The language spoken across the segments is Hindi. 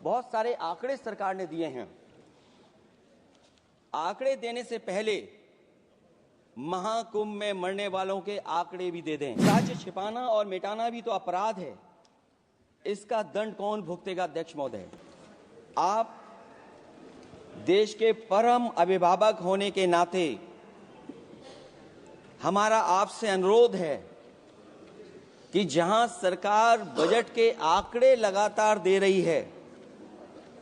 बहुत सारे आंकड़े सरकार ने दिए हैं। आंकड़े देने से पहले महाकुंभ में मरने वालों के आंकड़े भी दे दें। राज्य छिपाना और मिटाना भी तो अपराध है, इसका दंड कौन भुगतेगा? अध्यक्ष महोदय, आप देश के परम अभिभावक होने के नाते हमारा आपसे अनुरोध है कि जहां सरकार बजट के आंकड़े लगातार दे रही है,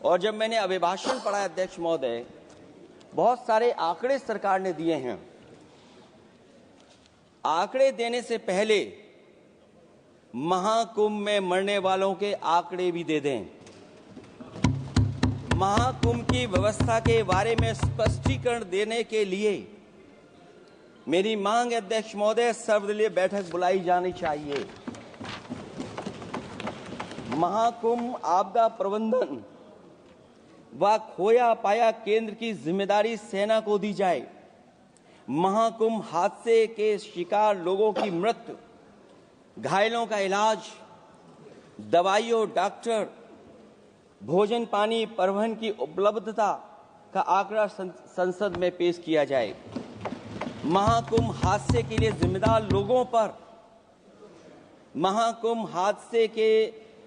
और जब मैंने अभिभाषण पढ़ा अध्यक्ष महोदय, बहुत सारे आंकड़े सरकार ने दिए हैं। आंकड़े देने से पहले महाकुंभ में मरने वालों के आंकड़े भी दे दें। महाकुंभ की व्यवस्था के बारे में स्पष्टीकरण देने के लिए मेरी मांग है अध्यक्ष महोदय, सर्वदलीय बैठक बुलाई जानी चाहिए। महाकुंभ आपदा प्रबंधन व खोया पाया केंद्र की जिम्मेदारी सेना को दी जाए। महाकुंभ हादसे के शिकार लोगों की मृत्यु, घायलों का इलाज, दवाइयों, डॉक्टर, भोजन पानी, परिवहन की उपलब्धता का आंकड़ा संसद में पेश किया जाए। महाकुंभ हादसे के लिए जिम्मेदार लोगों पर, महाकुंभ हादसे के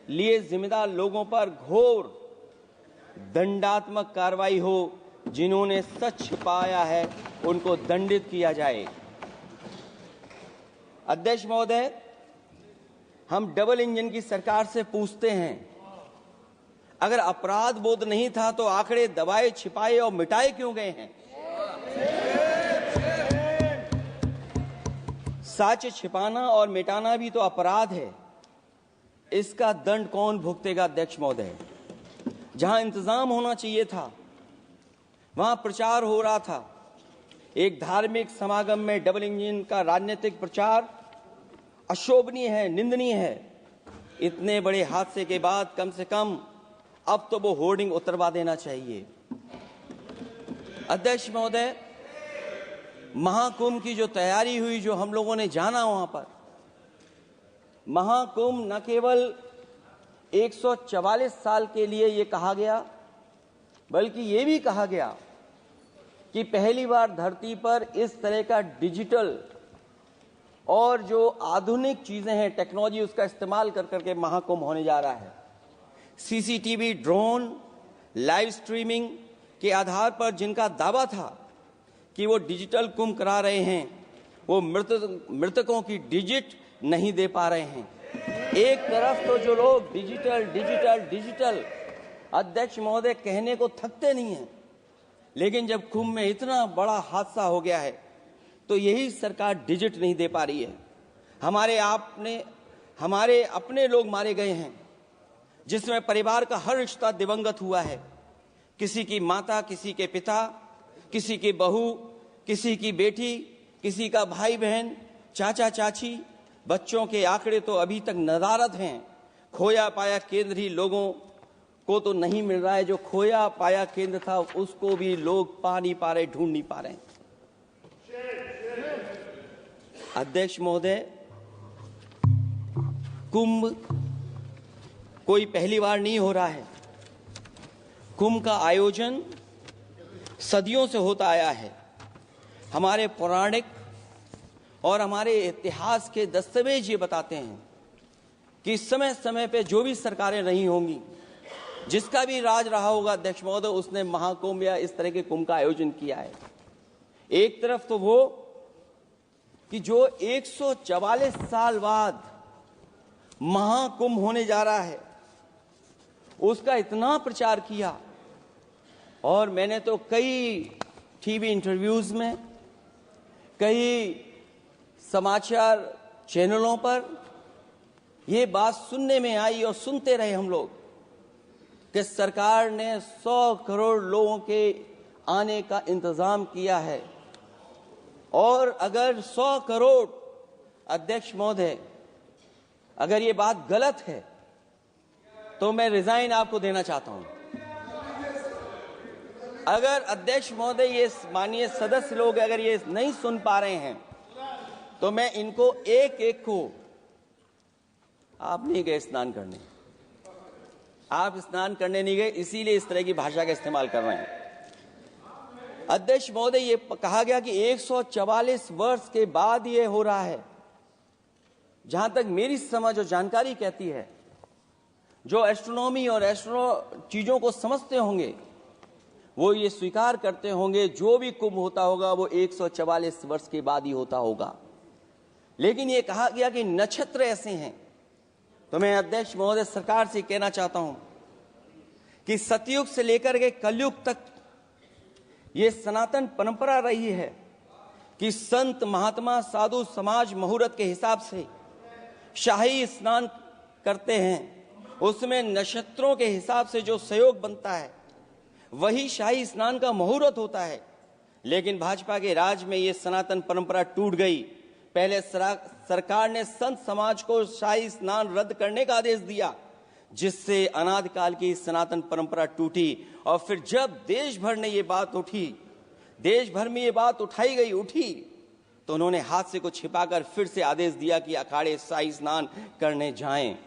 लिए जिम्मेदार लोगों पर घोर दंडात्मक कार्रवाई हो। जिन्होंने सच छिपाया है उनको दंडित किया जाए। अध्यक्ष महोदय, हम डबल इंजन की सरकार से पूछते हैं, अगर अपराध बोध नहीं था तो आंकड़े दबाए, छिपाए और मिटाए क्यों गए हैं? सच छिपाना और मिटाना भी तो अपराध है, इसका दंड कौन भुगतेगा? अध्यक्ष महोदय, जहां इंतजाम होना चाहिए था वहां प्रचार हो रहा था। एक धार्मिक समागम में डबल इंजन का राजनीतिक प्रचार अशोभनीय है, निंदनीय है। इतने बड़े हादसे के बाद कम से कम अब तो वो होर्डिंग उतरवा देना चाहिए। अध्यक्ष महोदय, महाकुंभ की जो तैयारी हुई, जो हम लोगों ने जाना वहां पर, महाकुंभ न केवल 144 साल के लिए ये कहा गया, बल्कि ये भी कहा गया कि पहली बार धरती पर इस तरह का डिजिटल और जो आधुनिक चीजें हैं, टेक्नोलॉजी, उसका इस्तेमाल कर करके महाकुंभ होने जा रहा है। सीसीटीवी, ड्रोन, लाइव स्ट्रीमिंग के आधार पर जिनका दावा था कि वो डिजिटल कुंभ करा रहे हैं, वो मृतकों की डिजिट नहीं दे पा रहे हैं। एक तरफ तो जो लोग डिजिटल डिजिटल डिजिटल अध्यक्ष महोदय कहने को थकते नहीं हैं, लेकिन जब कुंभ में इतना बड़ा हादसा हो गया है तो यही सरकार डिजिट नहीं दे पा रही है। हमारे अपने लोग मारे गए हैं, जिसमें परिवार का हर रिश्ता दिवंगत हुआ है। किसी की माता, किसी के पिता, किसी की बहू, किसी की बेटी, किसी का भाई बहन, चाचा चाची। बच्चों के आंकड़े तो अभी तक नदारद हैं। खोया पाया केंद्र ही लोगों को तो नहीं मिल रहा है। जो खोया पाया केंद्र था उसको भी लोग पा नहीं पा रहे, ढूंढ नहीं पा रहे। अध्यक्ष महोदय, कुंभ कोई पहली बार नहीं हो रहा है। कुंभ का आयोजन सदियों से होता आया है। हमारे पौराणिक और हमारे इतिहास के दस्तावेज ये बताते हैं कि समय समय पे जो भी सरकारें रही होंगी, जिसका भी राज रहा होगा अध्यक्ष महोदय, उसने महाकुंभ या इस तरह के कुंभ का आयोजन किया है। एक तरफ तो वो कि जो 144 साल बाद महाकुंभ होने जा रहा है, उसका इतना प्रचार किया, और मैंने तो कई टीवी इंटरव्यूज में, कई समाचार चैनलों पर ये बात सुनने में आई और सुनते रहे हम लोग कि सरकार ने 100 करोड़ लोगों के आने का इंतजाम किया है। और अगर 100 करोड़, अध्यक्ष महोदय, अगर ये बात गलत है तो मैं रिजाइन आपको देना चाहता हूं। अगर अध्यक्ष महोदय, ये माननीय सदस्य लोग अगर ये नहीं सुन पा रहे हैं तो मैं इनको एक एक को, आप नहीं गए स्नान करने, आप स्नान करने नहीं गए, इसीलिए इस तरह की भाषा का इस्तेमाल कर रहे हैं। अध्यक्ष महोदय, ये कहा गया कि 144 वर्ष के बाद ये हो रहा है। जहां तक मेरी समझ और जानकारी कहती है, जो एस्ट्रोनॉमी और एस्ट्रो चीजों को समझते होंगे वो ये स्वीकार करते होंगे, जो भी कुंभ होता होगा वो 144 वर्ष के बाद ही होता होगा। लेकिन ये कहा गया कि नक्षत्र ऐसे हैं। तो मैं अध्यक्ष महोदय सरकार से कहना चाहता हूं कि सतयुग से लेकर के कलयुग तक ये सनातन परंपरा रही है कि संत महात्मा साधु समाज मुहूर्त के हिसाब से शाही स्नान करते हैं। उसमें नक्षत्रों के हिसाब से जो सहयोग बनता है वही शाही स्नान का मुहूर्त होता है। लेकिन भाजपा के राज में ये सनातन परंपरा टूट गई। पहले सरकार ने संत समाज को शाही स्नान रद्द करने का आदेश दिया, जिससे अनादिकाल की सनातन परंपरा टूटी। और फिर जब देश भर ने ये बात उठी, देश भर में ये बात उठी, तो उन्होंने हादसे को छिपाकर फिर से आदेश दिया कि अखाड़े शाही स्नान करने जाएं।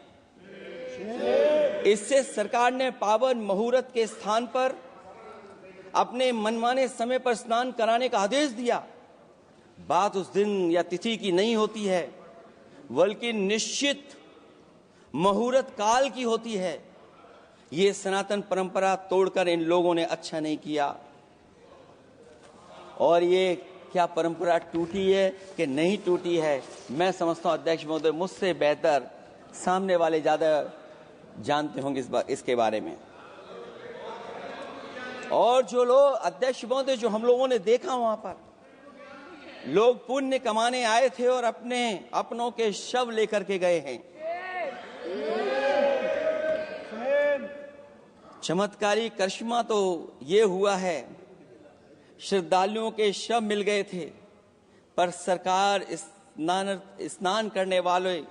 इससे सरकार ने पावन मुहूर्त के स्थान पर अपने मनमाने समय पर स्नान कराने का आदेश दिया। बात उस दिन या तिथि की नहीं होती है, बल्कि निश्चित मुहूर्त काल की होती है। ये सनातन परंपरा तोड़कर इन लोगों ने अच्छा नहीं किया। और ये क्या परंपरा टूटी है कि नहीं टूटी है, मैं समझता हूं अध्यक्ष महोदय मुझसे बेहतर सामने वाले ज्यादा जानते होंगे इसके बारे में। और जो लोग अध्यक्ष महोदय, जो हम लोगों ने देखा वहां पर लोग पुण्य कमाने आए थे और अपनों के शव लेकर के गए हैं। चमत्कारी करिश्मा तो ये हुआ है, श्रद्धालुओं के शव मिल गए थे, पर सरकार स्नान करने वाले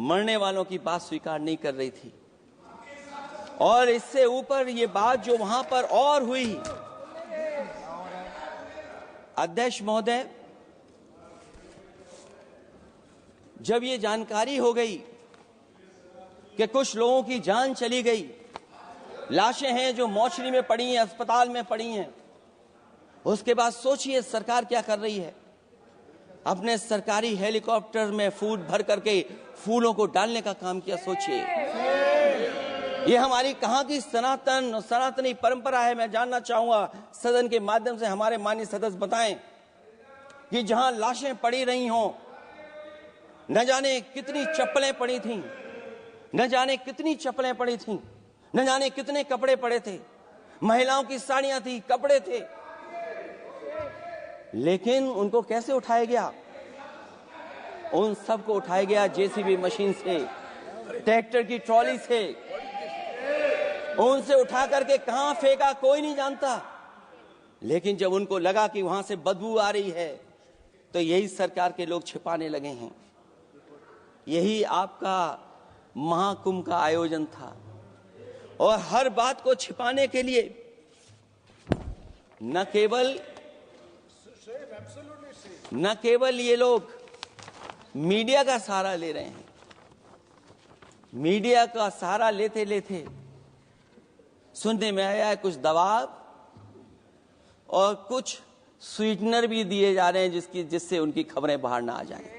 मरने वालों की बात स्वीकार नहीं कर रही थी। और इससे ऊपर ये बात जो वहां पर और हुई, अध्यक्ष महोदय, जब ये जानकारी हो गई कि कुछ लोगों की जान चली गई, लाशें हैं जो मोर्चरी में पड़ी हैं, अस्पताल में पड़ी हैं, उसके बाद सोचिए सरकार क्या कर रही है। अपने सरकारी हेलीकॉप्टर में फूल भर करके फूलों को डालने का काम किया। सोचिए ये हमारी कहां की सनातनी परंपरा है। मैं जानना चाहूंगा सदन के माध्यम से हमारे माननीय सदस्य बताएं कि जहां लाशें पड़ी रही हों, न जाने कितनी चप्पलें पड़ी थीं, न जाने कितनी चप्पलें पड़ी थीं, न जाने कितने कपड़े पड़े थे, महिलाओं की साड़ियां थी, कपड़े थे, लेकिन उनको कैसे उठाया गया? उन सबको उठाया गया जेसीबी मशीन से, ट्रैक्टर की ट्रॉली से। उनसे उठा करके कहां फेंका कोई नहीं जानता, लेकिन जब उनको लगा कि वहां से बदबू आ रही है तो यही सरकार के लोग छिपाने लगे हैं। यही आपका महाकुंभ का आयोजन था। और हर बात को छिपाने के लिए न केवल ये लोग मीडिया का सहारा ले रहे हैं, मीडिया का सहारा लेते लेते सुनने में आया है कुछ दबाव और कुछ स्वीटनर भी दिए जा रहे हैं जिससे उनकी खबरें बाहर ना आ जाएं।